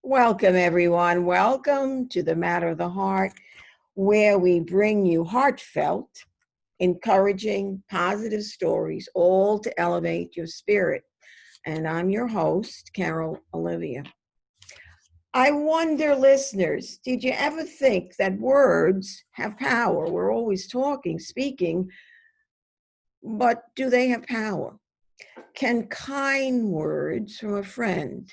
Welcome, everyone. Welcome to the Matter of the Heart, where we bring you heartfelt, encouraging, positive stories, all to elevate your spirit. And I'm your host, Carol Olivia. I wonder, listeners, did you ever think that words have power? We're always talking, speaking, but do they have power? Can kind words from a friend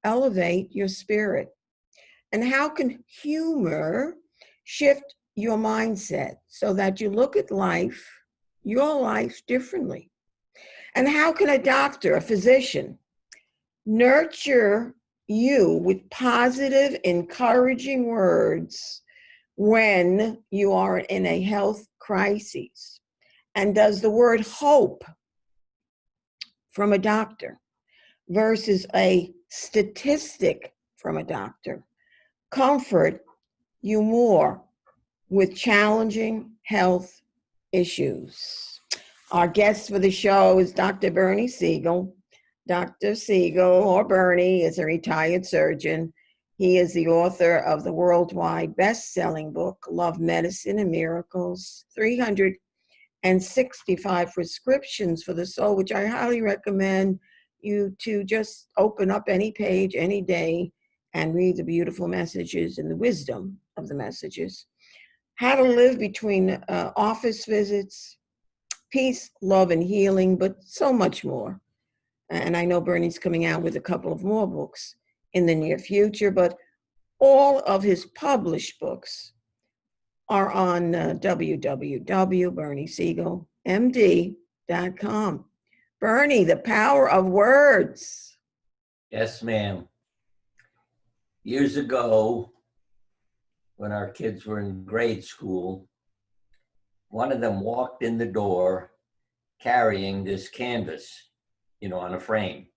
elevate your spirit? And how can humor shift your mindset so that you look at your life differently? And how can a doctor, a physician, nurture you with positive, encouraging words when you are in a health crisis? And does the word hope from a doctor versus a statistic from a doctor comfort you more with challenging health issues? Our guest for the show is Dr. Bernie Siegel. Dr. Siegel, or Bernie, is a retired surgeon. He is the author of the worldwide best-selling book, Love, Medicine, and Miracles, 365 Prescriptions for the Soul, which I highly recommend you to just open up any page, any day, and read the beautiful messages and the wisdom of the messages. How to live between office visits, peace, love, and healing, but so much more. And I know Bernie's coming out with a couple of more books in the near future, but all of his published books are on www.berniesiegelmd.com. Bernie, the power of words. Yes, ma'am. Years ago, when our kids were in grade school, one of them walked in the door carrying this canvas, on a frame.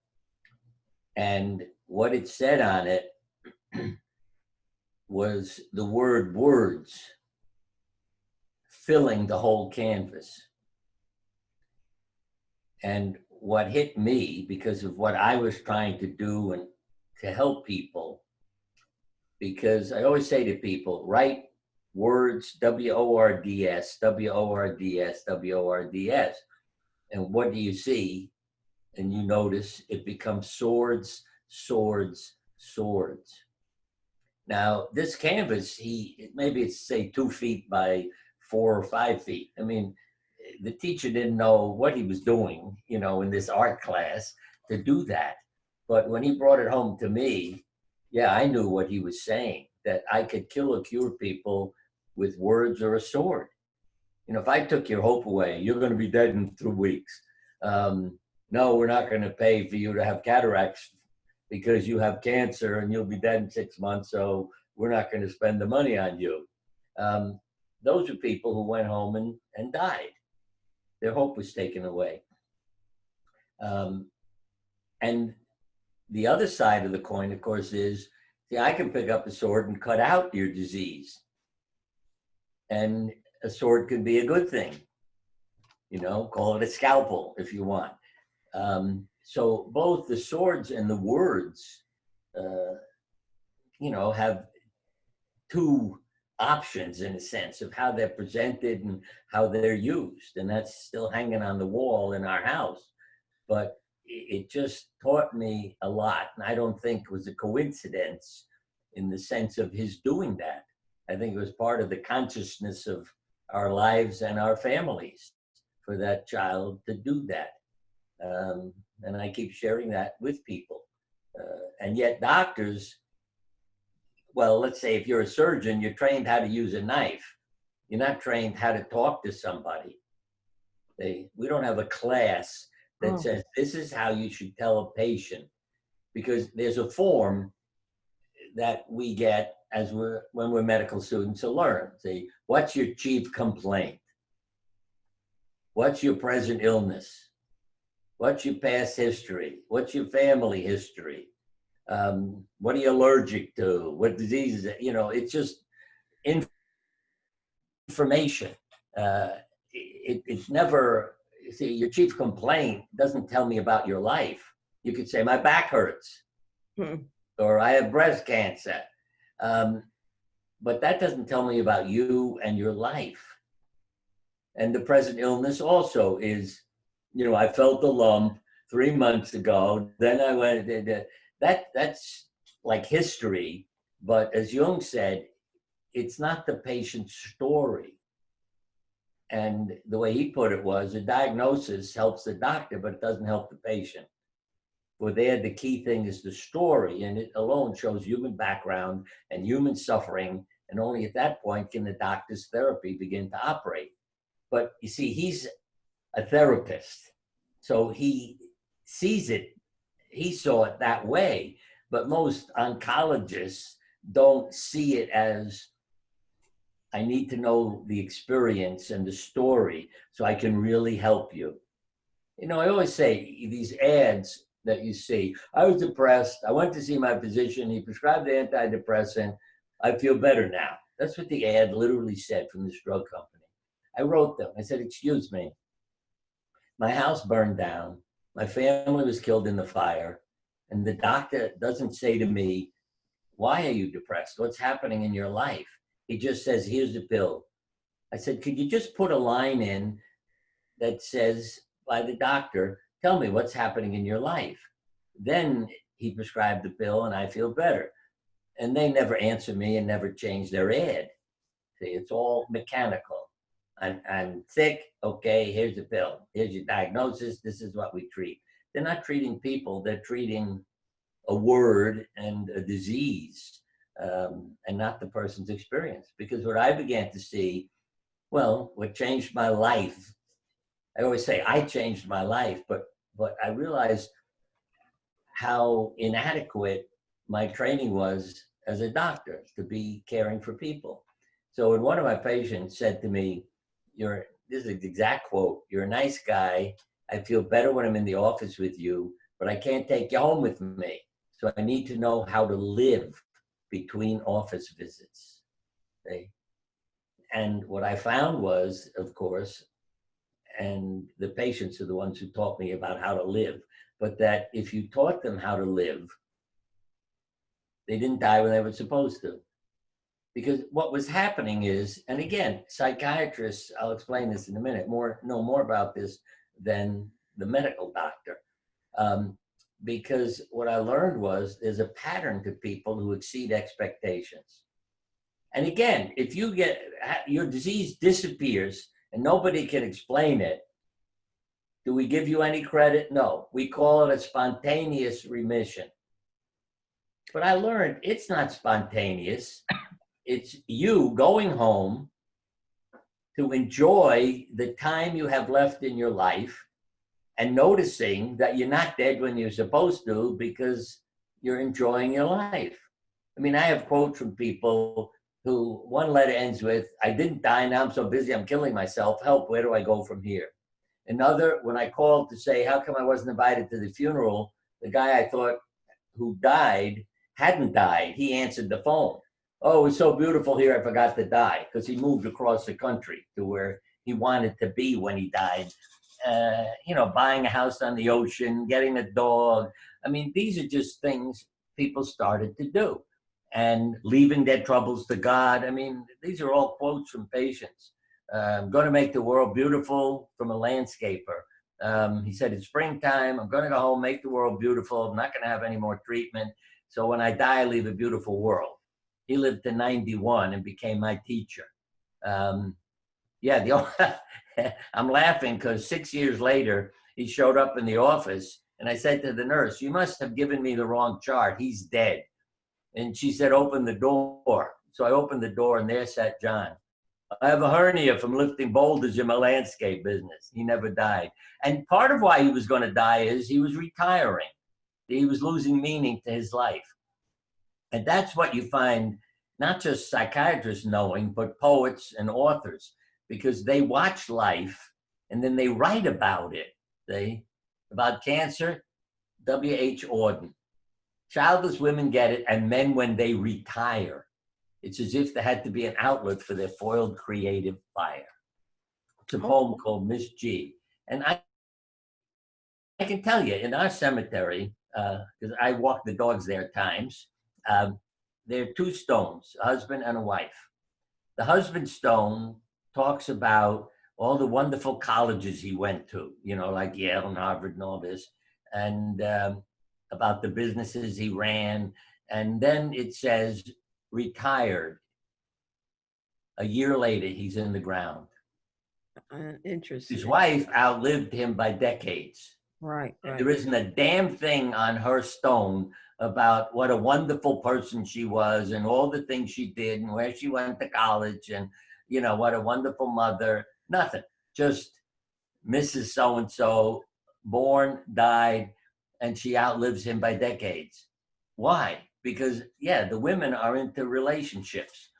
And what it said on it was the word words filling the whole canvas. And what hit me, because of what I was trying to do and to help people, because I always say to people, write words, W-O-R-D-S, W-O-R-D-S, W-O-R-D-S. And what do you see? And you notice it becomes swords, swords, swords. Now, this canvas, maybe it's say 2 feet by 4 or 5 feet. I mean, the teacher didn't know what he was doing, in this art class to do that. But when he brought it home to me, yeah, I knew what he was saying, that I could kill or cure people with words or a sword. If I took your hope away, you're going to be dead in 2 weeks. No, we're not going to pay for you to have cataracts because you have cancer and you'll be dead in 6 months, so we're not going to spend the money on you. Those are people who went home and died. Their hope was taken away. And the other side of the coin, of course, is, I can pick up a sword and cut out your disease. And a sword could be a good thing. Call it a scalpel if you want. So both the swords and the words, have two options in a sense of how they're presented and how they're used. And that's still hanging on the wall in our house. But it just taught me a lot. And I don't think it was a coincidence in the sense of his doing that. I think it was part of the consciousness of our lives and our families for that child to do that. And I keep sharing that with people. And yet doctors, well, let's say if you're a surgeon, you're trained how to use a knife. You're not trained how to talk to somebody. We don't have a class that says this is how you should tell a patient, because there's a form that we get when we're medical students to learn. Say, what's your chief complaint? What's your present illness? What's your past history? What's your family history? What are you allergic to? What diseases? It's just information. It's never, see, your chief complaint doesn't tell me about your life. You could say, my back hurts. or I have breast cancer. But that doesn't tell me about you and your life. And the present illness also is, I felt a lump 3 months ago. Then I went, that's like history. But as Jung said, it's not the patient's story. And the way he put it was, a diagnosis helps the doctor, but it doesn't help the patient. For there, the key thing is the story, and it alone shows human background and human suffering. And only at that point can the doctor's therapy begin to operate. But you see, he's a therapist, so he sees it, he saw it that way. But most oncologists don't see it as, I need to know the experience and the story so I can really help you. I always say these ads that you see, I was depressed, I went to see my physician, he prescribed the antidepressant, I feel better now. That's what the ad literally said from this drug company. I wrote them, I said, excuse me, my house burned down, my family was killed in the fire, and the doctor doesn't say to me, why are you depressed? What's happening in your life? He just says, here's the pill. I said, could you just put a line in that says, by the doctor, tell me what's happening in your life? Then he prescribed the pill and I feel better. And they never answer me and never change their ad. See, it's all mechanical. I'm sick, okay, here's the pill. Here's your diagnosis, this is what we treat. They're not treating people, they're treating a word and a disease, and not the person's experience. Because what I began to see, what changed my life, I always say I changed my life, but I realized how inadequate my training was as a doctor to be caring for people. So when one of my patients said to me, this is the exact quote, you're a nice guy, I feel better when I'm in the office with you, but I can't take you home with me. So I need to know how to live between office visits. Okay? And what I found was, of course, and the patients are the ones who taught me about how to live, but that if you taught them how to live, they didn't die when they were supposed to. Because what was happening is, and again, psychiatrists, I'll explain this in a minute, know more about this than the medical doctor. Because what I learned was there's a pattern to people who exceed expectations. And again, if you your disease disappears and nobody can explain it, do we give you any credit? No, we call it a spontaneous remission. But I learned it's not spontaneous. It's you going home to enjoy the time you have left in your life and noticing that you're not dead when you're supposed to because you're enjoying your life. I mean, I have quotes from people who one letter ends with, I didn't die, now I'm so busy, I'm killing myself. Help, where do I go from here? Another, when I called to say, how come I wasn't invited to the funeral? The guy I thought who died hadn't died. He answered the phone. Oh, it was so beautiful here, I forgot to die, because he moved across the country to where he wanted to be when he died. Buying a house on the ocean, getting a dog. I mean, these are just things people started to do. And leaving their troubles to God. I mean, these are all quotes from patients. I'm going to make the world beautiful from a landscaper. He said, it's springtime. I'm going to go home, make the world beautiful. I'm not going to have any more treatment. So when I die, I leave a beautiful world. He lived to 91 and became my teacher. I'm laughing because 6 years later, he showed up in the office and I said to the nurse, you must have given me the wrong chart. He's dead. And she said, open the door. So I opened the door and there sat John. I have a hernia from lifting boulders in my landscape business. He never died. And part of why he was going to die is he was retiring. He was losing meaning to his life. And that's what you find, not just psychiatrists knowing, but poets and authors, because they watch life and then they write about it. About cancer, W.H. Auden. Childless women get it, and men when they retire. It's as if there had to be an outlet for their foiled creative fire. It's a poem called Miss G. And I can tell you, in our cemetery, because I walk the dogs there at times, There are two stones, a husband and a wife. The husband stone talks about all the wonderful colleges he went to, you know, like Yale and Harvard and all this, and about the businesses he ran. And then it says retired. A year later, he's in the ground. Interesting. His wife outlived him by decades. Right, right. There isn't a damn thing on her stone about what a wonderful person she was and all the things she did and where she went to college and, you know, what a wonderful mother. Nothing. Just Mrs. So-and-so, born, died, and she outlives him by decades. Why? Because, yeah, the women are into relationships.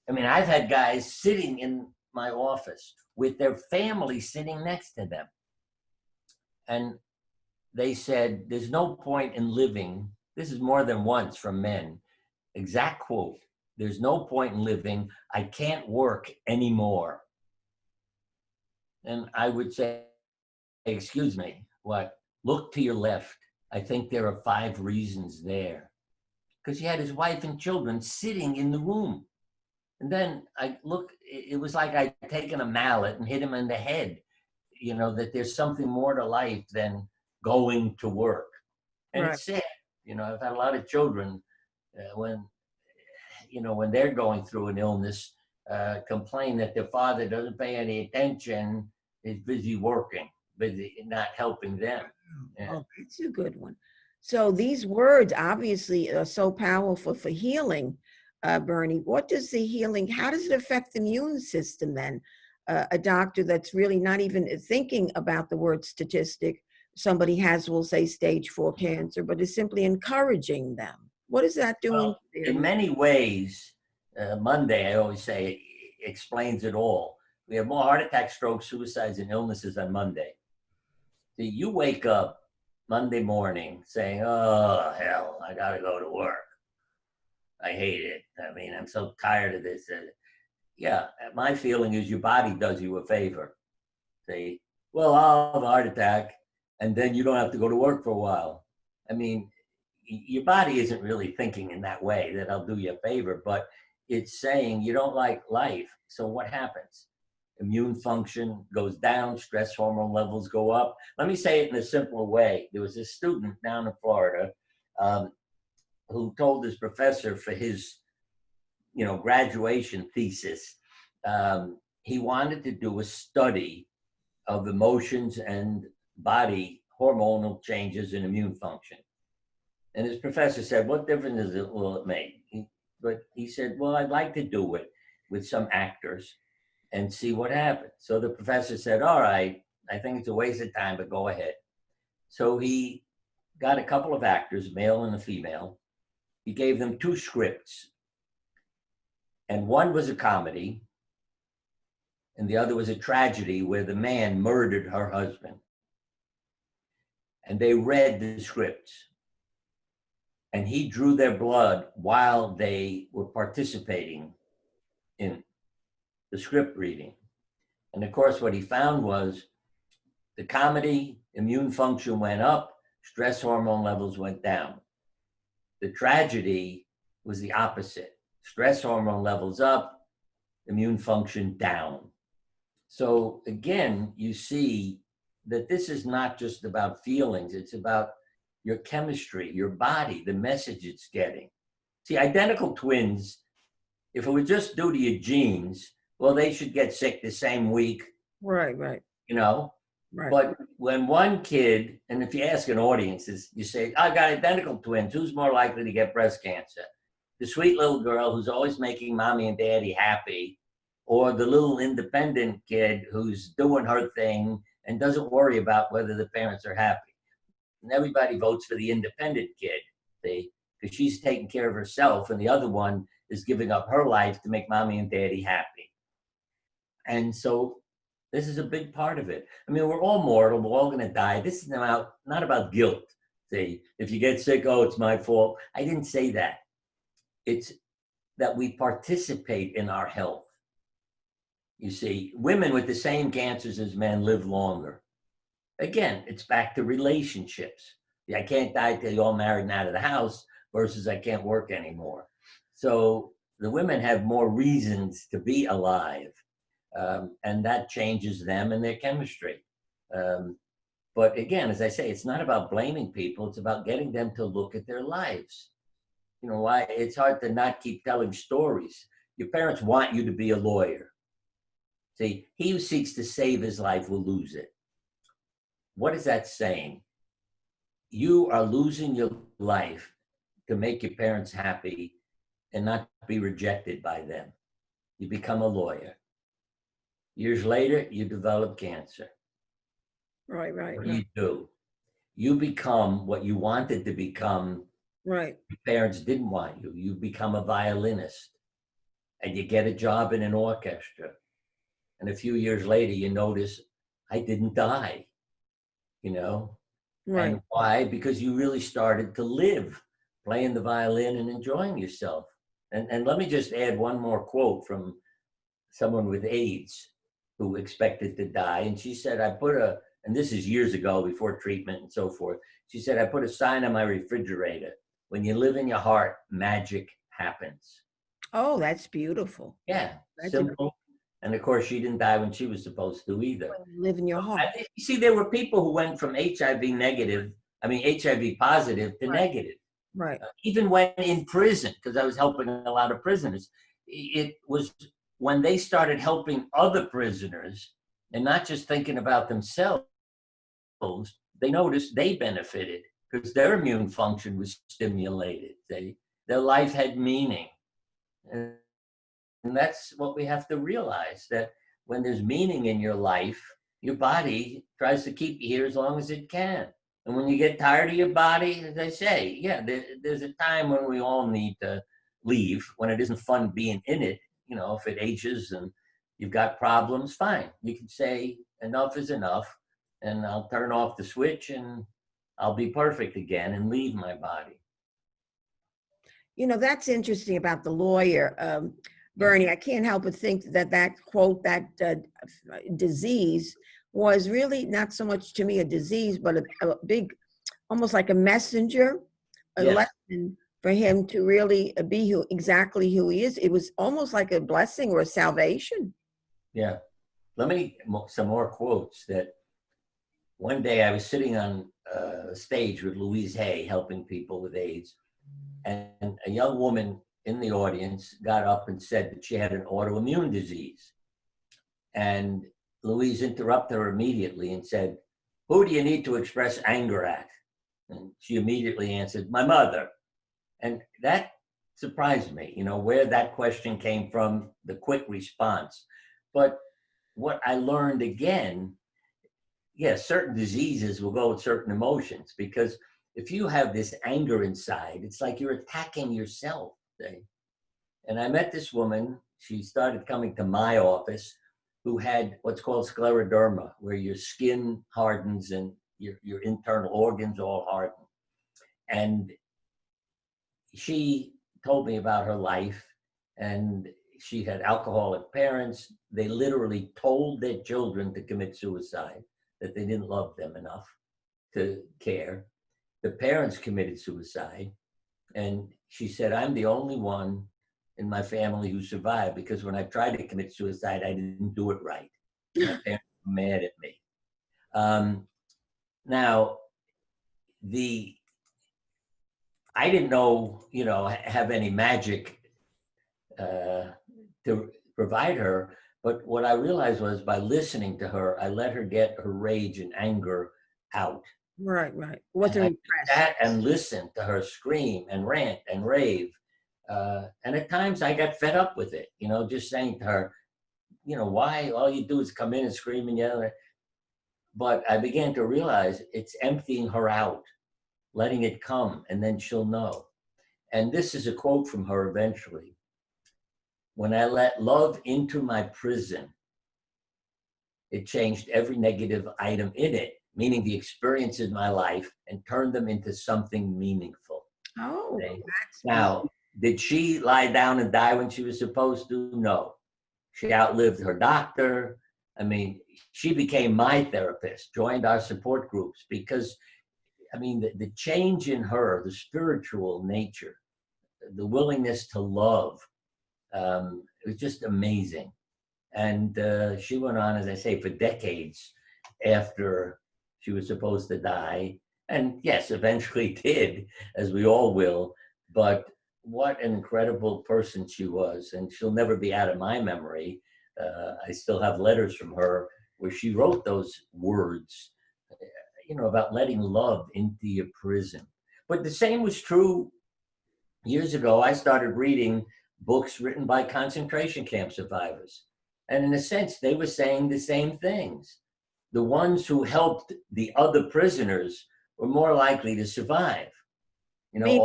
I mean, I've had guys sitting in my office with their family sitting next to them. And they said, there's no point in living. This is more than once from men. Exact quote. There's no point in living. I can't work anymore. And I would say, excuse me, what? Look to your left. I think there are 5 reasons there. Because he had his wife and children sitting in the room. And then I look, it was like I'd taken a mallet and hit him in the head, you know, that there's something more to life than going to work. And Right. it's sad. You know, I've had a lot of children when they're going through an illness, complain that their father doesn't pay any attention, is busy working, busy not helping them. Yeah. Oh, that's a good one. So these words obviously are so powerful for healing, Bernie. What does the healing, how does it affect the immune system then? A doctor that's really not even thinking about the word statistic, somebody has, we'll say, stage 4 cancer, but is simply encouraging them. What is that doing? Well, in many ways, Monday, I always say, explains it all. We have more heart attacks, strokes, suicides, and illnesses on Monday. So you wake up Monday morning saying, oh, hell, I got to go to work. I hate it. I mean, I'm so tired of this. Yeah, my feeling is your body does you a favor. Say, well, I'll have a heart attack, and then you don't have to go to work for a while. I mean, your body isn't really thinking in that way that I'll do you a favor, but it's saying you don't like life. So what happens? Immune function goes down, stress hormone levels go up. Let me say it in a simpler way. There was a student down in Florida who told his professor for his, graduation thesis, he wanted to do a study of emotions and body hormonal changes in immune function. And his professor said, what difference will it make? But he said, well, I'd like to do it with some actors and see what happens. So the professor said, all right, I think it's a waste of time, but go ahead. So he got a couple of actors, male and a female. He gave them 2 scripts. And one was a comedy, and the other was a tragedy where the man murdered her husband. And they read the scripts. And he drew their blood while they were participating in the script reading. And of course, what he found was the comedy, immune function went up, stress hormone levels went down. The tragedy was the opposite. Stress hormone levels up, immune function down. So again, you see that this is not just about feelings, it's about your chemistry, your body, the message it's getting. See, identical twins, if it were just due to your genes, well, they should get sick the same week. Right. Right. But when one kid, and if you ask an audience, you say, I got identical twins, who's more likely to get breast cancer? The sweet little girl who's always making mommy and daddy happy, or the little independent kid who's doing her thing and doesn't worry about whether the parents are happy. And everybody votes for the independent kid, see, because she's taking care of herself, and the other one is giving up her life to make mommy and daddy happy. And so this is a big part of it. I mean, we're all mortal, we're all gonna die. This is not about guilt. See, if you get sick, oh, it's my fault. I didn't say that. It's that we participate in our health. You see, women with the same cancers as men live longer. Again, it's back to relationships. I can't die till you're all married and out of the house, versus I can't work anymore. So the women have more reasons to be alive, and that changes them and their chemistry. But again, as I say, it's not about blaming people. It's about getting them to look at their lives. You know, why it's hard to not keep telling stories. Your parents want you to be a lawyer. See, he who seeks to save his life will lose it. What is that saying? You are losing your life to make your parents happy and not be rejected by them. You become a lawyer. Years later, you develop cancer. Right, right, What do right. you do? You become what you wanted to become. Right. Your parents didn't want you. You become a violinist and you get a job in an orchestra. And a few years later, you notice, I didn't die, you know? Right. And why? Because you really started to live playing the violin and enjoying yourself. And let me just add one more quote from someone with AIDS who expected to die. And she said, and this is years ago before treatment and so forth. She said, I put a sign on my refrigerator. When you live in your heart, magic happens. Oh, that's beautiful. Yeah, That's a simple. And of course, she didn't die when she was supposed to either. live in your heart. You see, there were people who went from HIV positive to Right. negative. Right. Even when in prison, because I was helping a lot of prisoners, it was when they started helping other prisoners and not just thinking about themselves, they noticed they benefited because their immune function was stimulated. Their life had meaning. And that's what we have to realize, that when there's meaning in your life, your body tries to keep you here as long as it can. And when you get tired of your body, as I say, yeah, there's a time when we all need to leave, when it isn't fun being in it. You know, if it ages and you've got problems, fine. You can say enough is enough, and I'll turn off the switch and I'll be perfect again and leave my body. You know, that's interesting about the lawyer. Bernie, I can't help but think that that quote, that disease was really not so much to me a disease, but a big, almost like a messenger, a Yes. lesson for him to really be exactly who he is. It was almost like a blessing or a salvation. Yeah. Let me some more quotes. That one day I was sitting on a stage with Louise Hay helping people with AIDS, and a young woman in the audience got up and said that she had an autoimmune disease. And Louise interrupted her immediately and said, who do you need to express anger at? And she immediately answered, my mother. And that surprised me, you know, where that question came from, the quick response. But what I learned again, yes, certain diseases will go with certain emotions, because if you have this anger inside, it's like you're attacking yourself. See? And I met this woman, she started coming to my office, who had what's called scleroderma, where your skin hardens and your internal organs all harden. And she told me about her life, and she had alcoholic parents. They literally told their children to commit suicide, that they didn't love them enough to care. The parents committed suicide. And she said, I'm the only one in my family who survived, because when I tried to commit suicide, I didn't do it right. My parents were mad at me. Now, I didn't know, you know, have any magic to provide her. But what I realized was, by listening to her, I let her get her rage and anger out. Right, right. Wasn't impressed. Sat and listened to her scream and rant and rave. And at times I got fed up with it, you know, just saying to her, you know, why all you do is come in and scream and yell. But I began to realize it's emptying her out, letting it come, and then she'll know. And this is a quote from her eventually. When I let love into my prison, it changed every negative item in it, meaning the experiences in my life, and turned them into something meaningful. Oh, Okay? that's Now, did she lie down and die when she was supposed to? No. She outlived her doctor. I mean, she became my therapist, joined our support groups, because I mean, the change in her, the spiritual nature, the willingness to love, it was just amazing. And she went on, as I say, for decades after she was supposed to die. And yes, eventually did, as we all will. But what an incredible person she was. And she'll never be out of my memory. I still have letters from her where she wrote those words, about letting love into your prison. But the same was true years ago. I started reading books written by concentration camp survivors. And in a sense, they were saying the same things. The ones who helped the other prisoners were more likely to survive. Me,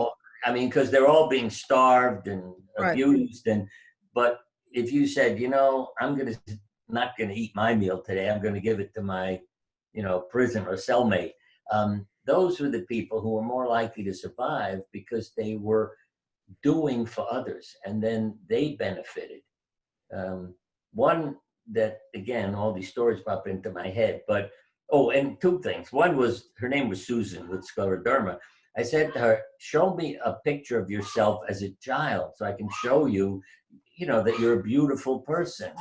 I mean, because they're all being starved and right. abused. But if you said, not gonna eat my meal today, I'm gonna give it to my, prison or cellmate. Those were the people who were more likely to survive because they were doing for others, and then they benefited. One that, again, all these stories pop into my head, but and two things. One was, her name was Susan with scleroderma. I said to her, show me a picture of yourself as a child so I can show you, that you're a beautiful person.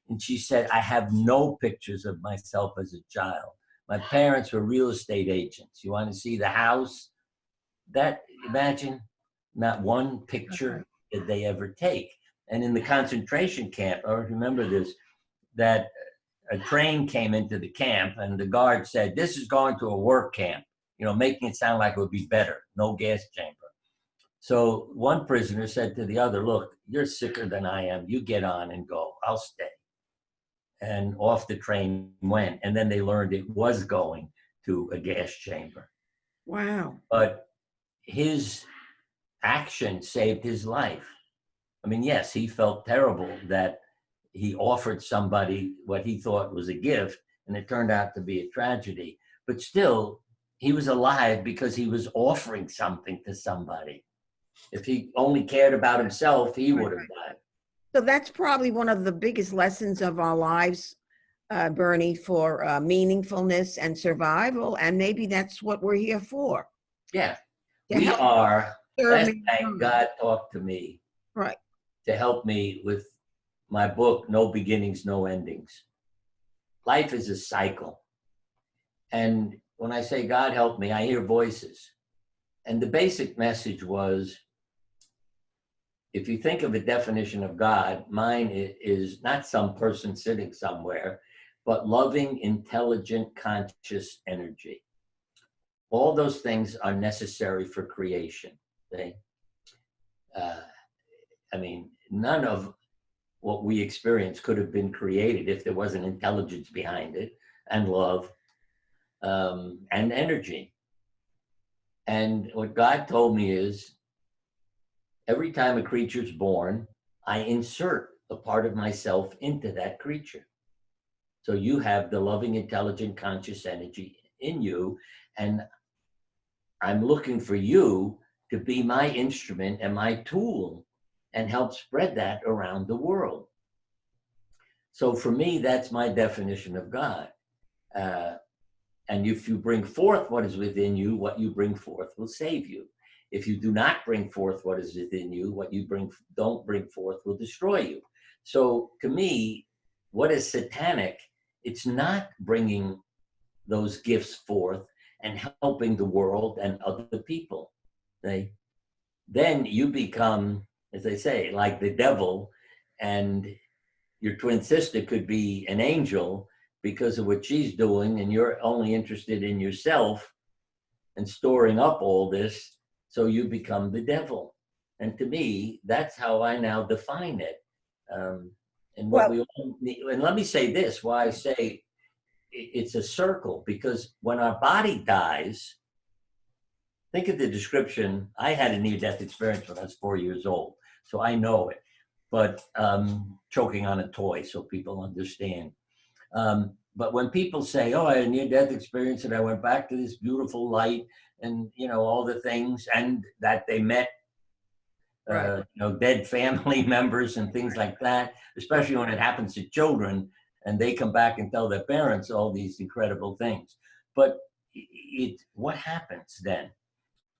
And she said, I have no pictures of myself as a child. My parents were real estate agents. You want to see the house? Imagine, not one picture did they ever take. And in the concentration camp, I remember this, that a train came into the camp and the guard said, this is going to a work camp, making it sound like it would be better, no gas chamber. So one prisoner said to the other, look, you're sicker than I am. You get on and go. I'll stay. And off the train went. And then they learned it was going to a gas chamber. Wow. But his action saved his life. I mean, yes, he felt terrible that he offered somebody what he thought was a gift, and it turned out to be a tragedy. But still, he was alive because he was offering something to somebody. If he only cared about himself, he would have died. So that's probably one of the biggest lessons of our lives, Bernie, for meaningfulness and survival. And maybe that's what we're here for. Yeah, To we help are. serve Last night, God talked to me Right. to help me with my book, No Beginnings, No Endings. Life is a cycle. And when I say God help me, I hear voices. And the basic message was, if you think of a definition of God, mine is not some person sitting somewhere, but loving, intelligent, conscious energy. All those things are necessary for creation. Okay? I mean, none of what we experience could have been created if there wasn't intelligence behind it, and love, and energy. And what God told me is, every time a creature's born, I insert a part of myself into that creature. So you have the loving, intelligent, conscious energy in you, and I'm looking for you to be my instrument and my tool and help spread that around the world. So for me, that's my definition of God. And if you bring forth what is within you, what you bring forth will save you. If you do not bring forth what is within you, what you don't bring forth will destroy you. So to me, what is satanic? It's not bringing those gifts forth and helping the world and other people. Then you become, as they say, like the devil, and your twin sister could be an angel because of what she's doing, and you're only interested in yourself and storing up all this, so you become the devil. And to me, that's how I now define it. And what we all need, and let me say this, why I say it's a circle, because when our body dies, think of the description. I had a near-death experience when I was 4 years old, so I know it. But choking on a toy, so people understand. But when people say, oh, I had a near-death experience and I went back to this beautiful light and, all the things, and that they met, dead family members and things like that, especially when it happens to children and they come back and tell their parents all these incredible things. But what happens then?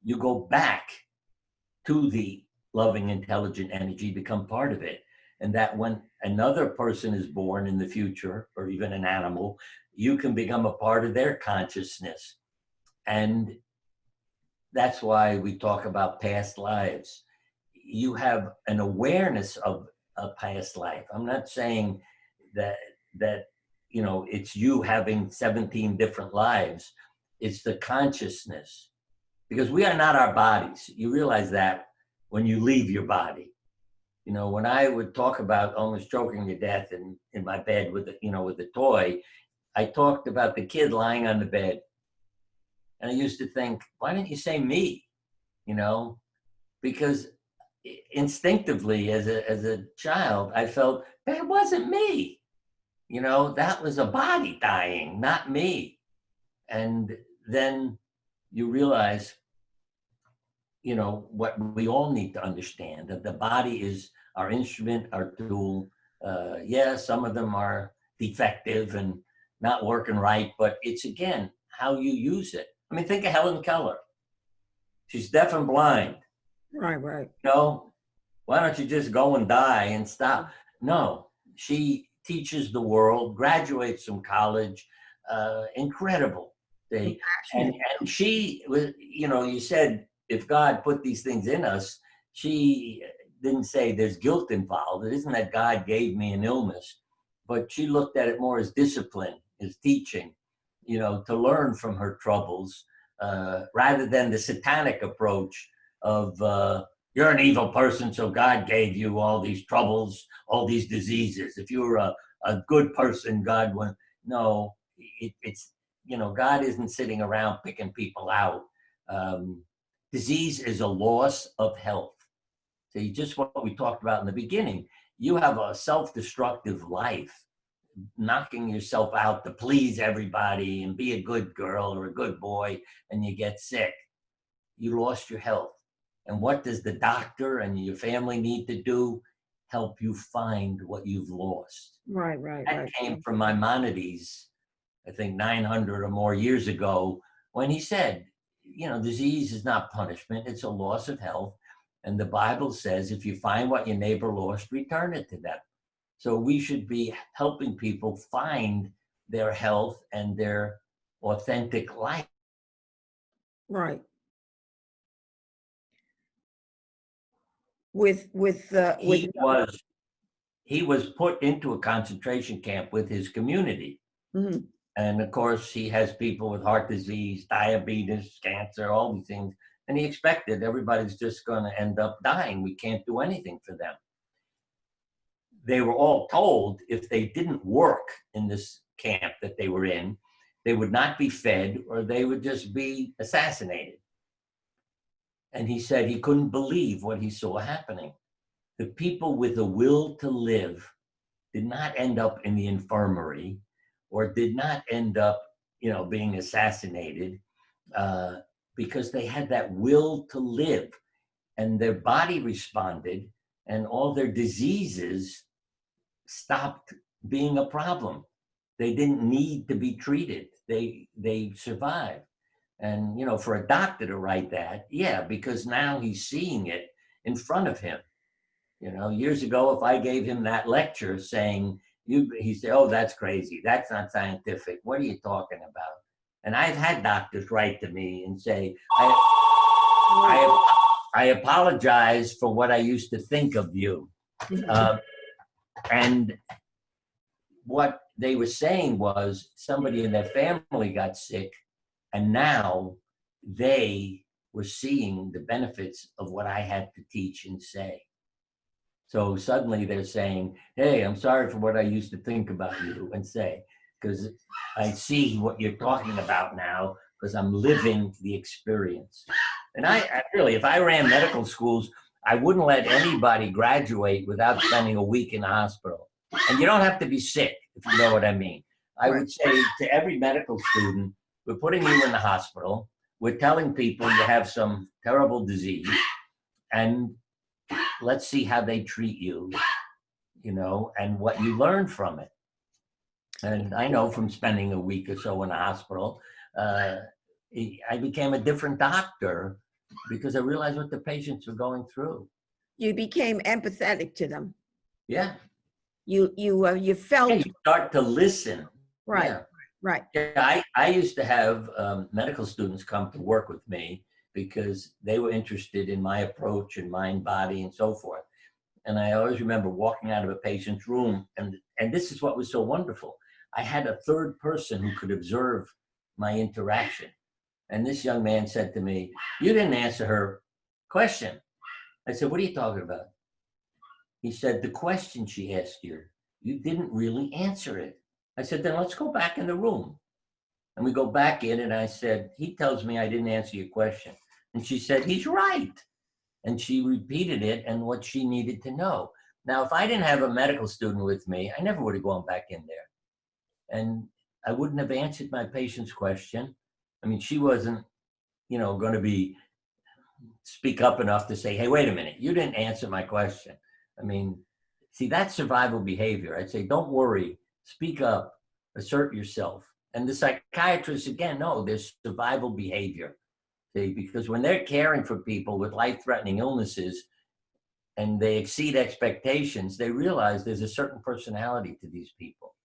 You go back to the loving, intelligent energy, become part of it. And that when another person is born in the future, or even an animal, you can become a part of their consciousness. And that's why we talk about past lives. You have an awareness of a past life. I'm not saying that it's you having 17 different lives. It's the consciousness, because we are not our bodies. You realize that when you leave your body. When I would talk about almost choking to death in my bed with a toy, I talked about the kid lying on the bed. And I used to think, why didn't you say me? Because instinctively as a child, I felt that wasn't me. That was a body dying, not me. And then you realize, what we all need to understand, that the body is our instrument, our tool. Some of them are defective and not working right, but it's, again, how you use it. I mean, think of Helen Keller. She's deaf and blind. Right. Why don't you just go and die and stop? No, she teaches the world, graduates from college, incredible. And she was, you said, if God put these things in us, she didn't say there's guilt involved. It isn't that God gave me an illness, but she looked at it more as discipline, as teaching, to learn from her troubles, rather than the satanic approach of, you're an evil person, so God gave you all these troubles, all these diseases. If you were a good person, God wouldn't. No, it's, God isn't sitting around picking people out. Disease is a loss of health. So just what we talked about in the beginning, you have a self-destructive life, knocking yourself out to please everybody and be a good girl or a good boy, and you get sick. You lost your health. And what does the doctor and your family need to do? Help you find what you've lost. Right. That came from Maimonides, I think 900 or more years ago, when he said, disease is not punishment, it's a loss of health. And the Bible says, if you find what your neighbor lost, return it to them. So we should be helping people find their health and their authentic life. Right. He was put into a concentration camp with his community. Mm-hmm. And of course, he has people with heart disease, diabetes, cancer, all these things. And he expected everybody's just going to end up dying. We can't do anything for them. They were all told if they didn't work in this camp that they were in, they would not be fed, or they would just be assassinated. And he said he couldn't believe what he saw happening. The people with the will to live did not end up in the infirmary, or did not end up, being assassinated, because they had that will to live, and their body responded, and all their diseases stopped being a problem. They didn't need to be treated. They survived. And, for a doctor to write that, because now he's seeing it in front of him. Years ago, if I gave him that lecture saying, he said, oh, that's crazy. That's not scientific. What are you talking about? And I've had doctors write to me and say, I apologize for what I used to think of you. And what they were saying was somebody in their family got sick, and now they were seeing the benefits of what I had to teach and say. So suddenly they're saying, hey, I'm sorry for what I used to think about you and say, because I see what you're talking about now, because I'm living the experience. And I really, if I ran medical schools, I wouldn't let anybody graduate without spending a week in the hospital. And you don't have to be sick, if you know what I mean. I would say to every medical student, we're putting you in the hospital. We're telling people you have some terrible disease, and let's see how they treat you, and what you learn from it. And I know from spending a week or so in the hospital, I became a different doctor because I realized what the patients were going through. You became empathetic to them. Yeah. You felt Yeah, you start to listen. right, Yeah. right. Yeah, I used to have medical students come to work with me because they were interested in my approach and mind, body, and so forth. And I always remember walking out of a patient's room, and this is what was so wonderful. I had a third person who could observe my interaction. And this young man said to me, "You didn't answer her question." I said, "What are you talking about?" He said, "The question she asked you, you didn't really answer it." I said, "Then let's go back in the room." And we go back in, and I said, "He tells me I didn't answer your question." And she said, "He's right." And she repeated it and what she needed to know. Now, if I didn't have a medical student with me, I never would have gone back in there. And I wouldn't have answered my patient's question. I mean, she wasn't, going to be speak up enough to say, "Hey, wait a minute, you didn't answer my question." I mean, see, that's survival behavior. I'd say, don't worry, speak up, assert yourself. And the psychiatrists, again, no, there's survival behavior. See, because when they're caring for people with life-threatening illnesses and they exceed expectations, they realize there's a certain personality to these people.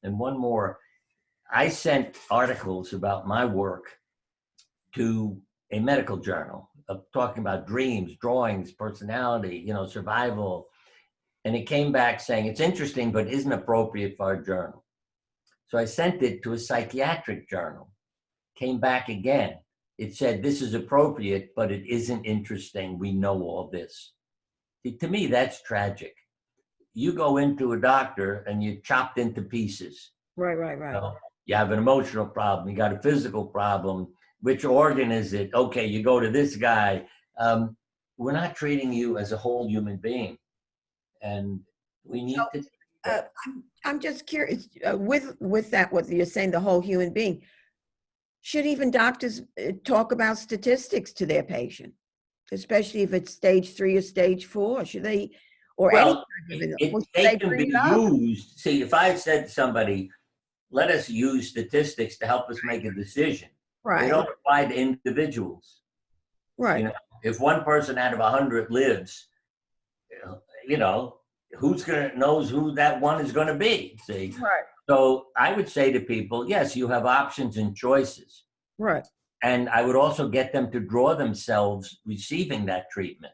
And one more, I sent articles about my work to a medical journal of talking about dreams, drawings, personality, survival. And it came back saying, "It's interesting, but isn't appropriate for our journal." So I sent it to a psychiatric journal. Came back again. It said, "This is appropriate, but it isn't interesting. We know all this." See, to me, that's tragic. You go into a doctor and you're chopped into pieces. Right. You have an emotional problem. You got a physical problem. Which organ is it? Okay, you go to this guy. We're not treating you as a whole human being. And we need to. I'm just curious with that, what you're saying, the whole human being. Should even doctors talk about statistics to their patient, especially if it's stage 3 or stage 4? Should they, or any Well, kind of it, it, or should they they can bring be it up? used. See, if I said to somebody, "Let us use statistics to help us make a decision," they Right, don't apply to individuals. right, If one person out of 100 lives, you know, who's gonna knows who that one is gonna be. See, right, so I would say to people, yes, you have options and choices, right. and I would also get them to draw themselves receiving that treatment.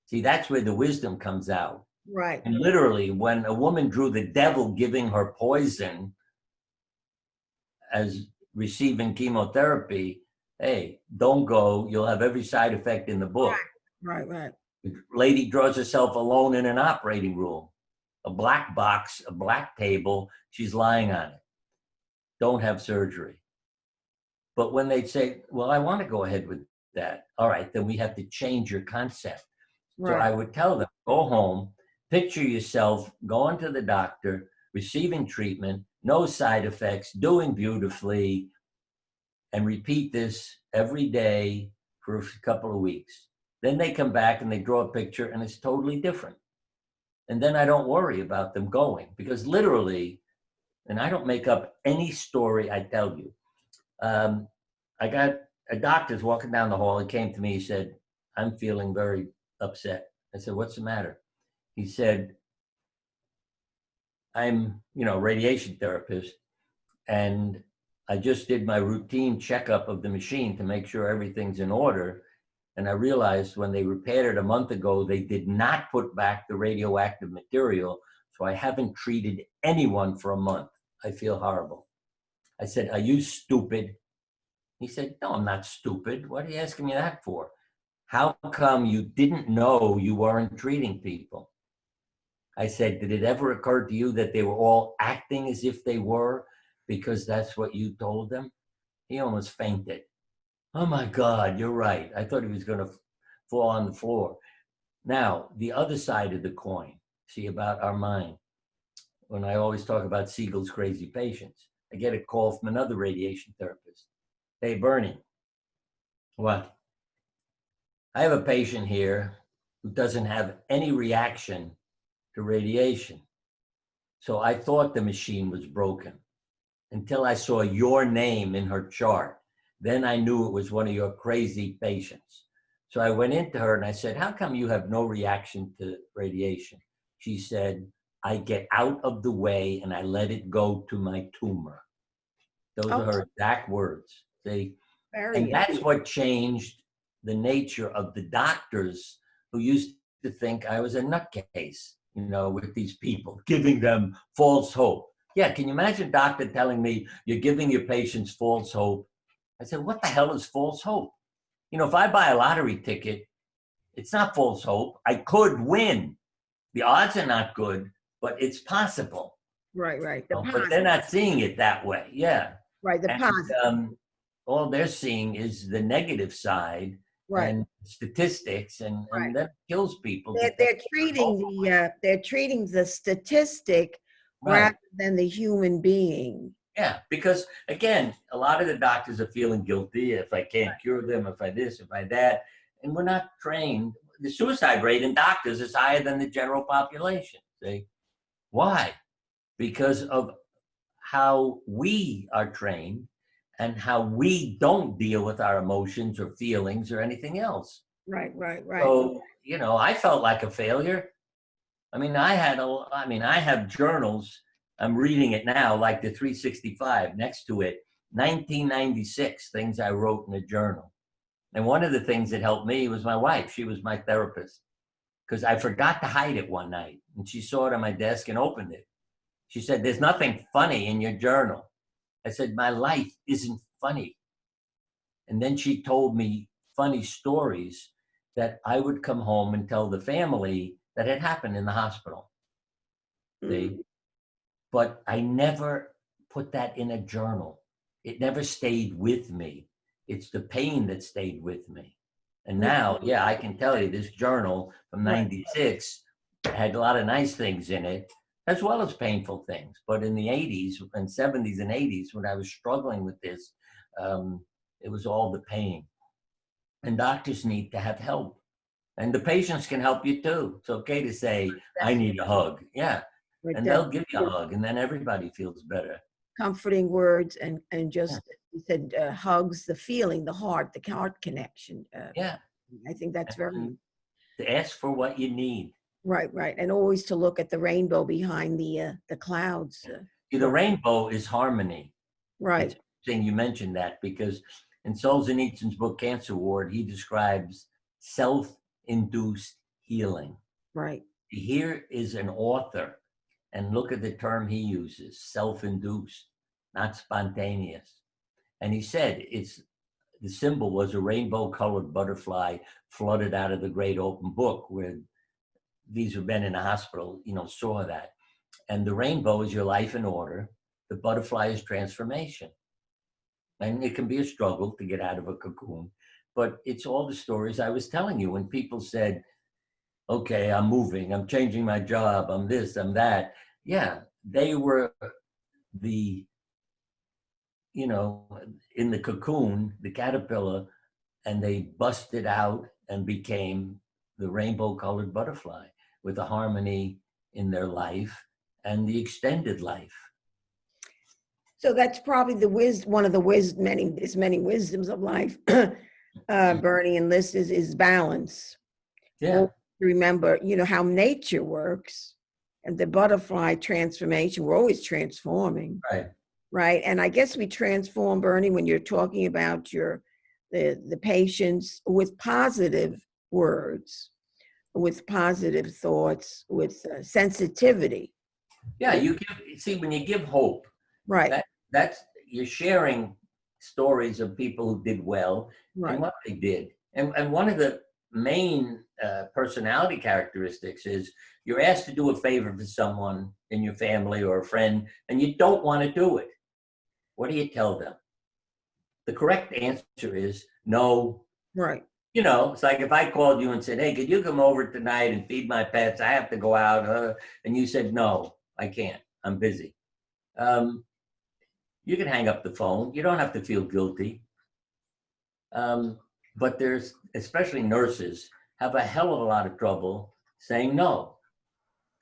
See, that's where the wisdom comes out. Right. And literally, when a woman drew the devil giving her poison as receiving chemotherapy, hey, don't go. You'll have every side effect in the book. Right. The lady draws herself alone in an operating room, a black box, a black table. She's lying on it. Don't have surgery. But when they say, "Well, I want to go ahead with that," all right, then we have to change your concept. So Right. I would tell them, go home, picture yourself going to the doctor, receiving treatment, no side effects, doing beautifully, and repeat this every day for a couple of weeks. Then they come back and they draw a picture and it's totally different. And then I don't worry about them going because literally, and I don't make up any story I tell you. I got a doctor's walking down the hall. He came to me. He said, "I'm feeling very upset." I said, "What's the matter?" He said, "I'm, radiation therapist, and I just did my routine checkup of the machine to make sure everything's in order. And I realized when they repaired it a month ago, they did not put back the radioactive material. So I haven't treated anyone for a month. I feel horrible." I said, "Are you stupid?" He said, "No, I'm not stupid. What are you asking me that for? How come you didn't know you weren't treating people?" I said, "Did it ever occur to you that they were all acting as if they were because that's what you told them?" He almost fainted. "Oh my God, you're right. I thought he was going to fall on the floor." Now, the other side of the coin, see, about our mind. When I always talk about Siegel's crazy patients, I get a call from another radiation therapist. "Hey, Bernie, what? I have a patient here who doesn't have any reaction to radiation. So I thought the machine was broken until I saw your name in her chart. then I knew it was one of your crazy patients. So I went into her and I said, how come you have no reaction to radiation? She said, I get out of the way and I let it go to my tumor. Those are Oh, her exact words. See? And very that's what changed the nature of the doctors who used to think I was a nutcase, with these people, giving them false hope. Yeah, can you imagine a doctor telling me you're giving your patients false hope? I said, what the hell is false hope? If I buy a lottery ticket, it's not false hope. I could win. The odds are not good, but it's possible. right. The But they're positive, not seeing it that way. Yeah. right? The And positive, all they're seeing is the negative side right? and statistics, Right. and that kills people They're, because they're treating they're treating the statistic right. rather than the human being. Yeah, because again, a lot of the doctors are feeling guilty if I can't cure them, if I this, if I that, and we're not trained. The suicide rate in doctors is higher than the general population. See, why? Because of how we are trained and how we don't deal with our emotions or feelings or anything else. Right. So, I felt like a failure. I have journals. I'm reading it now, like the 365 next to it, 1996 things I wrote in a journal. And one of the things that helped me was my wife. She was my therapist because I forgot to hide it one night and she saw it on my desk and opened it. She said, there's nothing funny in your journal. I said, my life isn't funny. And then she told me funny stories that I would come home and tell the family that had happened in the hospital. Mm. See? But I never put that in a journal. It never stayed with me. It's the pain that stayed with me. And You- now, yeah, I can tell you this journal from Right. 96 had a lot of nice things in it, as well as painful things. But in the 80s and 70s and 80s, when I was struggling with this, it was all the pain. And doctors need to have help. And the patients can help you too. It's okay to say, I need a hug. Yeah. Right. And they'll give you a hug, and then everybody feels better. Comforting words and Yeah. just you said hugs, the feeling, the heart connection. Yeah. I think that's very And to ask for what you need. right, and always to look at the rainbow behind the clouds. See, the rainbow is harmony. It's Right, interesting you mentioned that because in Solzhenitsyn's book, Cancer Ward, he describes self-induced healing. right, Here is an author, and look at the term he uses, self-induced, not spontaneous. And he said the symbol was a rainbow-colored butterfly flooded out of the great open book where these men in the hospital, saw that. And the rainbow is your life in order. The butterfly is transformation. And it can be a struggle to get out of a cocoon, but it's all the stories I was telling you when people said, okay, I'm moving, I'm changing my job, I'm this, I'm that. Yeah, they were the, in the cocoon, the caterpillar, and they busted out and became the rainbow colored butterfly with a harmony in their life and the extended life. so that's probably one of the many wisdoms of life. Bernie and Liz is balance. Yeah, Always remember, how nature works and the butterfly transformation. We're always transforming. right. Right. And I guess we transform, Bernie, when you're talking about the patients with positive words, with positive thoughts, with sensitivity. Yeah, see, when you give hope, Right. that's you're sharing stories of people who did well and Right. what they did. And one of the main personality characteristics is you're asked to do a favor for someone in your family or a friend, and you don't want to do it. What do you tell them? The correct answer is no. Right. It's like if I called you and said, hey, could you come over tonight and feed my pets? I have to go out. And you said, no, I can't. I'm busy. You can hang up the phone. You don't have to feel guilty. But there's, especially nurses, have a hell of a lot of trouble saying no.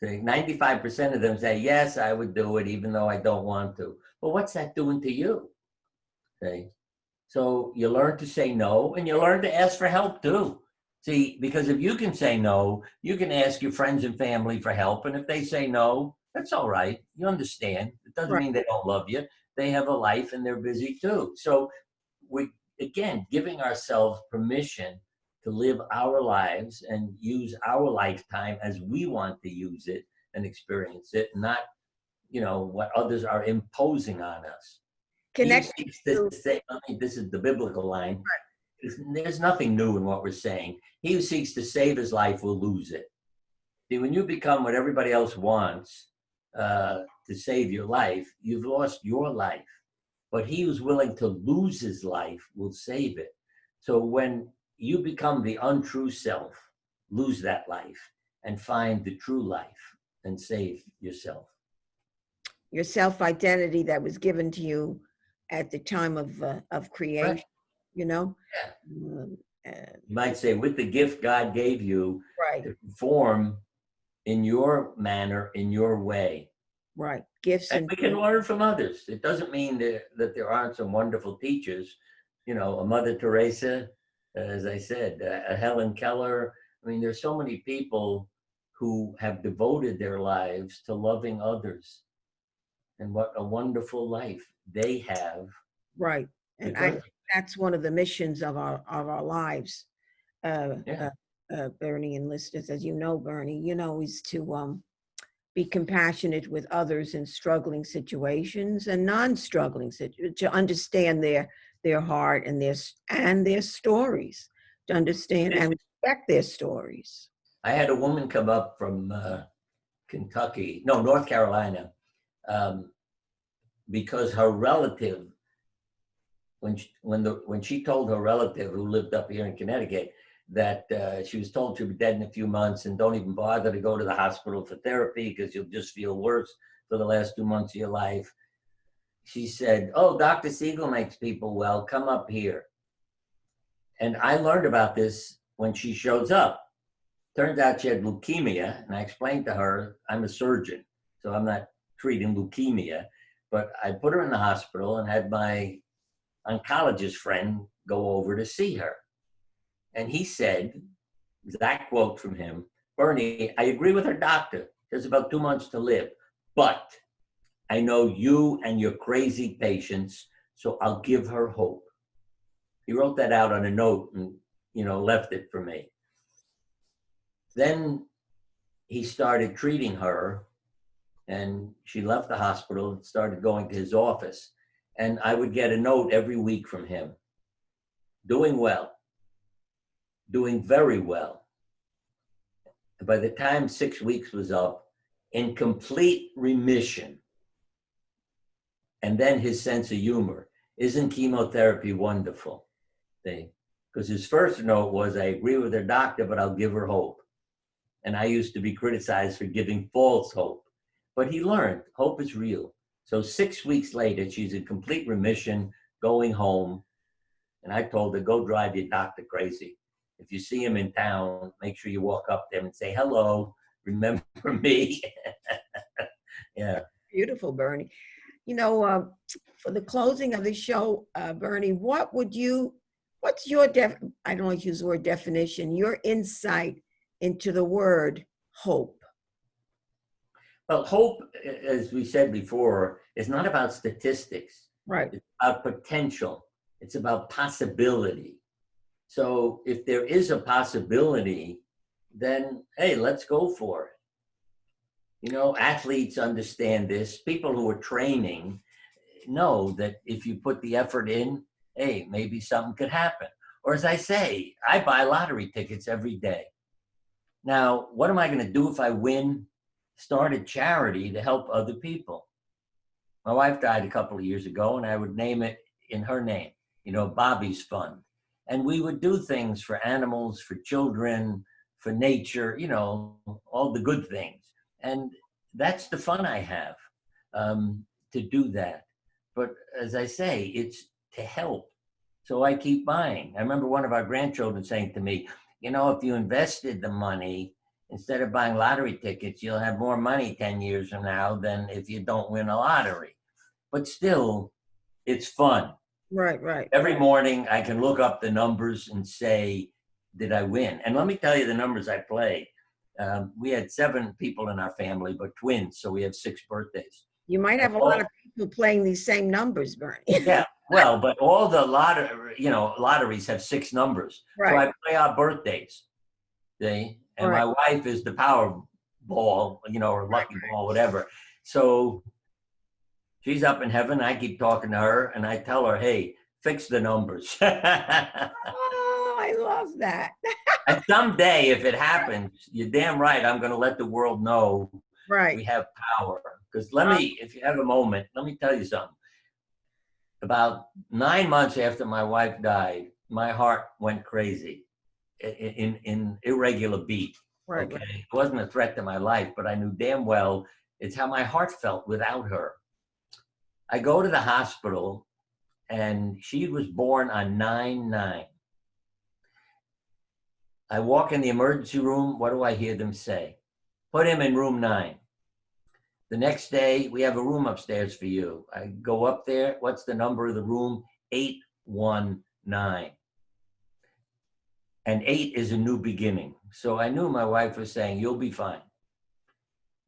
95% of them say, yes, I would do it, even though I don't want to. Well, what's that doing to you? Okay. So you learn to say no, and you learn to ask for help too. See, because if you can say no, you can ask your friends and family for help. And if they say no, that's all right. You understand. It doesn't Right. mean they don't love you. They have a life and they're busy too. So we, again, giving ourselves permission to live our lives and use our lifetime as we want to use it and experience it, not, what others are imposing on us. He who Connect seeks to to, say, I mean, this is the biblical line. There's nothing new in what we're saying. He who seeks to save his life will lose it. See, when you become what everybody else wants to save your life, you've lost your life. But he who's willing to lose his life will save it. So when you become the untrue self, lose that life and find the true life and save yourself. your self-identity that was given to you at the time of creation, Right. you know? Yeah. Um, uh, You might say, with the gift God gave you right, to perform in your manner, in your way. right. Gifts And and we can learn from others. It doesn't mean that there aren't some wonderful teachers, a Mother Teresa, as I said, a Helen Keller. I mean, there's so many people who have devoted their lives to loving others. And what a wonderful life they have right. And I because, think that's one of the missions of our lives, yeah. Bernie and listeners, as you know, Bernie, is to be compassionate with others in struggling situations and non-struggling situations, to understand their heart and their stories, to understand and respect their stories. I had a woman come up from North Carolina, um, because her relative, when she told her relative who lived up here in Connecticut that she was told she'd be dead in a few months and don't even bother to go to the hospital for therapy because you'll just feel worse for the last 2 months of your life. She said, "Oh, Dr. Siegel makes people well. Come up here." And I learned about this when she shows up. Turns out she had leukemia, and I explained to her, I'm a surgeon, so I'm not treating leukemia, but I put her in the hospital and had my oncologist friend go over to see her. And he said, exact quote from him, "Bernie, I agree with her doctor. There's about 2 months to live, but I know you and your crazy patients, so I'll give her hope." He wrote that out on a note and, left it for me. Then he started treating her, and she left the hospital and started going to his office. And I would get a note every week from him. Doing well, doing very well. By the time 6 weeks was up, in complete remission. And then his sense of humor. Isn't chemotherapy wonderful? Because his first note was, I agree with her doctor, but I'll give her hope. And I used to be criticized for giving false hope. But he learned hope is real. So 6 weeks later, she's in complete remission, going home. And I told her, go drive your doctor crazy. If you see him in town, make sure you walk up to him and say, hello, remember me? Yeah. Beautiful, Bernie. For the closing of the show, Bernie, what's your I don't like to use the word definition, your insight into the word hope? Well, hope, as we said before, is not about statistics. Right. It's about potential. It's about possibility. So if there is a possibility, then, hey, let's go for it. Athletes understand this. People who are training know that if you put the effort in, hey, maybe something could happen. Or as I say, I buy lottery tickets every day. Now, what am I going to do if I win? Start a charity to help other people. My wife died a couple of years ago, and I would name it in her name, Bobby's Fund. And we would do things for animals, for children, for nature, all the good things. And that's the fun I have, to do that. But as I say, it's to help. So I keep buying. I remember one of our grandchildren saying to me, if you invested the money, instead of buying lottery tickets, you'll have more money 10 years from now than if you don't win a lottery. But still, it's fun. Right. Every morning I can look up the numbers and say, did I win? And let me tell you the numbers I played. We had 7 people in our family, but twins, so we have 6 birthdays. You might have a lot of people playing these same numbers, Bernie. Yeah, well, but all the lotteries have 6 numbers. So Right. I play our birthdays, see? And Right. my wife is the Powerball, or Lucky Ball, whatever. So she's up in heaven. I keep talking to her, and I tell her, hey, fix the numbers. Oh, I love that. And someday, if it happens, you're damn right, I'm going to let the world know Right. we have power. Because if you have a moment, let me tell you something. About 9 months after my wife died, my heart went crazy in irregular beat. Right. Okay. It wasn't a threat to my life, but I knew damn well it's how my heart felt without her. I go to the hospital, and she was born on 9/9. I walk in the emergency room. What do I hear them say? Put him in room 9. The next day, we have a room upstairs for you. I go up there. What's the number of the room? 819. And 8 is a new beginning. So I knew my wife was saying, you'll be fine.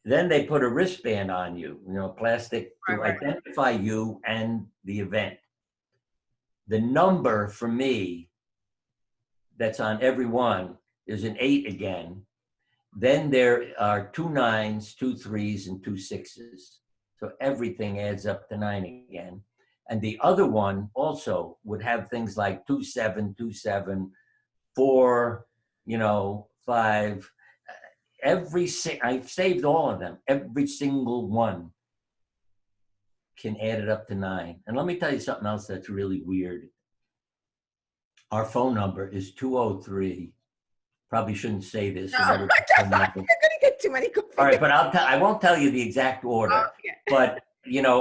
Then they put a wristband on you, plastic, to identify you and the event. The number for me that's on every one is an 8 again. Then there are 2 9s, 2 3s, and 2 6s. So everything adds up to 9 again. And the other one also would have things like 2 7, 2 7, 4, 5. I've saved all of them. Every single one can add it up to 9. And let me tell you something else that's really weird. Our phone number is 203. Probably shouldn't say this. No, you're going to get too many. All right, but I won't tell you the exact order. Okay. But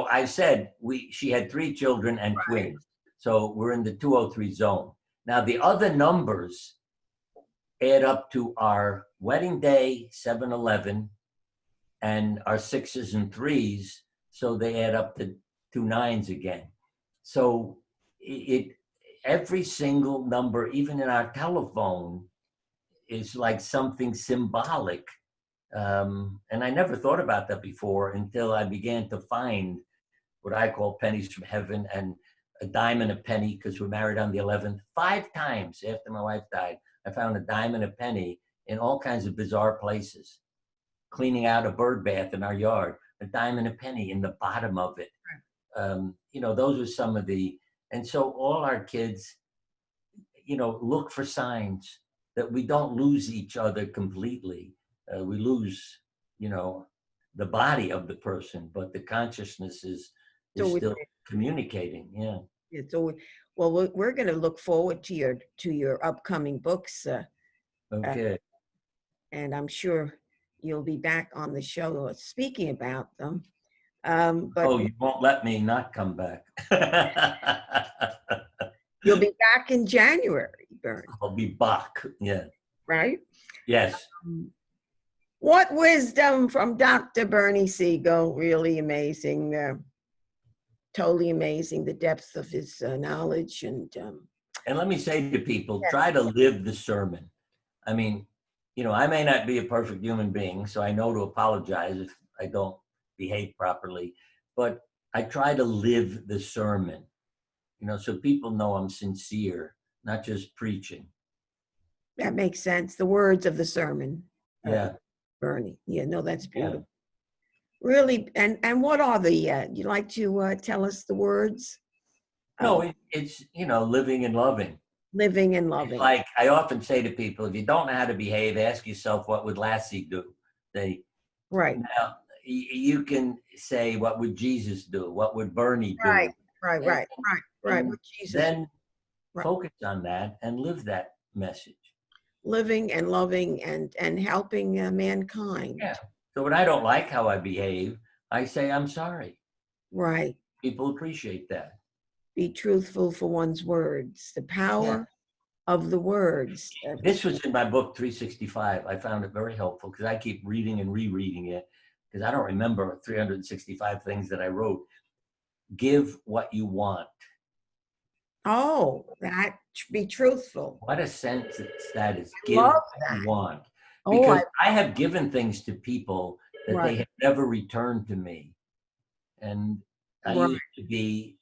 I said she had 3 children and twins, so we're in the 203 zone. Now the other numbers add up to our wedding day, 7/11, and our 6s and 3s, so they add up to 2 9s again. So every single number, even in our telephone, is like something symbolic. And I never thought about that before until I began to find what I call pennies from heaven, and a dime and a penny, because we're married on the 11th. 5 times after my wife died, I found a dime and a penny in all kinds of bizarre places. Cleaning out a bird bath in our yard, a dime and a penny in the bottom of it. Those are some of and so all our kids, look for signs that we don't lose each other completely. We lose, the body of the person, but the consciousness is still communicating. Yeah. It's always, well, we're going to look forward to your upcoming books. Okay. And I'm sure you'll be back on the show speaking about them. But you won't let me not come back. You'll be back in January, Bernie. I'll be back. Yeah. Right? Yes. What wisdom from Dr. Bernie Siegel. Really amazing. Totally amazing, the depth of his knowledge. And let me say to people, try to live the sermon. I mean, I may not be a perfect human being, so I know to apologize if I don't behave properly, but I try to live the sermon, so people know I'm sincere, not just preaching. That makes sense. The words of the sermon. Yeah. Bernie. Yeah, no, that's beautiful. Yeah. Really, and what are you like to tell us the words? No, it's, living and loving. Living and loving. Like I often say to people, if you don't know how to behave, ask yourself, what would Lassie do? Right. Now, you can say, what would Jesus do? What would Bernie do? Right. What Jesus. Then focus on that and live that message. Living and loving and helping mankind. Yeah. So when I don't like how I behave, I say, I'm sorry. Right. People appreciate that. Be truthful for one's words. The power of the words. This was in my book, 365. I found it very helpful because I keep reading and rereading it because I don't remember 365 things that I wrote. Give what you want. Oh, that be truthful. What a sentence that is. Give Love what you that. want. Oh, Because I have given things to people that right, they have never returned to me. And I right, used to be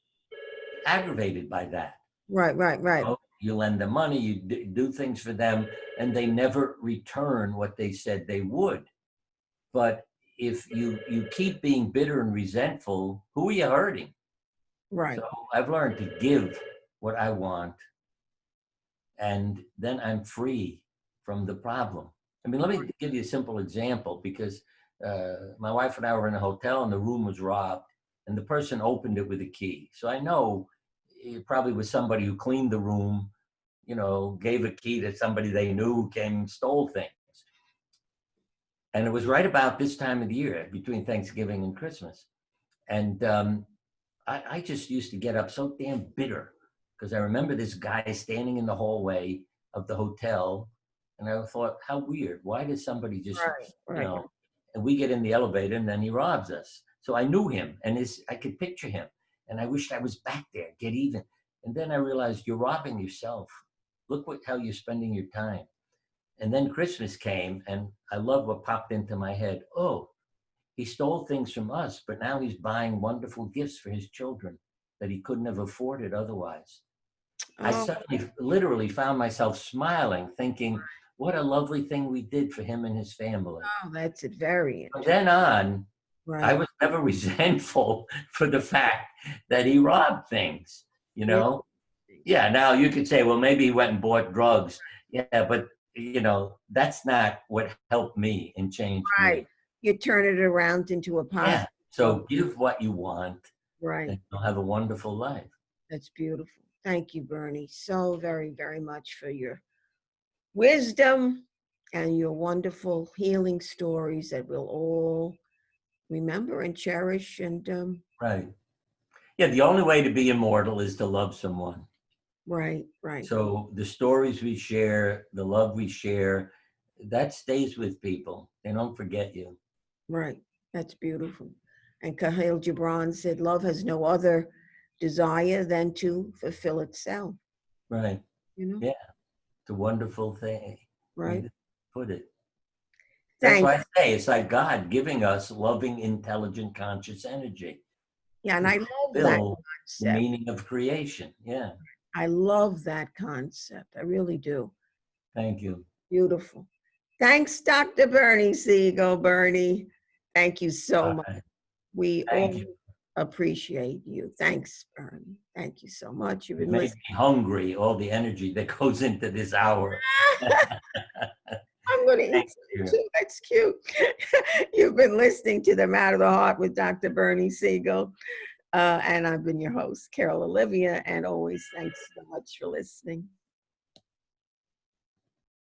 aggravated by that. right. Oh, you lend them money, you do things for them, and they never return what they said they would. But if you keep being bitter and resentful, who are you hurting? Right. So I've learned to give what I want, and then I'm free from the problem. I mean, let me give you a simple example, because my wife and I were in a hotel and the room was robbed, and the person opened it with a key. So I know it probably was somebody who cleaned the room, gave a key to somebody they knew who came and stole things. And it was right about this time of the year, between Thanksgiving and Christmas. And I just used to get up so damn bitter, because I remember this guy standing in the hallway of the hotel, and I thought, how weird. Why does somebody just, Right. and we get in the elevator and then he robs us. So I knew him, and I could picture him, and I wished I was back there, get even. And then I realized, you're robbing yourself. Look how you're spending your time. And then Christmas came, and I love what popped into my head. Oh, he stole things from us, but now he's buying wonderful gifts for his children that he couldn't have afforded otherwise. I Oh, suddenly literally found myself smiling, thinking, what a lovely thing we did for him and his family. oh, that's it. Very From interesting. then on, I Right. was never resentful for the fact that he robbed things, you Interesting. know? Yeah, now you could say, well, maybe he went and bought drugs. Yeah, but that's not what helped me and changed Right. me. You turn it around into a Yeah. positive. So give what you want, Right. and you'll have a wonderful life. That's beautiful. Thank you, Bernie, so very much for your wisdom and your wonderful healing stories that we'll all remember and cherish. And Right. Yeah, the only way to be immortal is to love someone. right. So the stories we share, the love we share, that stays with people. They don't forget you. Right. That's beautiful. And Khalil Gibran said, love has no other desire than to fulfill itself. Right. You know? Yeah. It's a wonderful way Right. to put it. That's Thank why I say it's like God giving us loving, intelligent, conscious energy Yeah, and to I love that fulfill the concept. meaning of creation. Yeah. I love that concept. I really do. Thank you. Beautiful. Thanks, Dr. Bernie Siegel. Bernie, thank you so All much. right. We Thank all you. appreciate you. Thanks, Bernie. Thank you so much. You've It been made listening. me hungry, all the energy that goes into this hour. I'm going to eat Thank some you. too. That's cute. You've been listening to The Matter of the Heart with Dr. Bernie Siegel. And I've been your host, Carol Olivia. And always thanks so much for listening.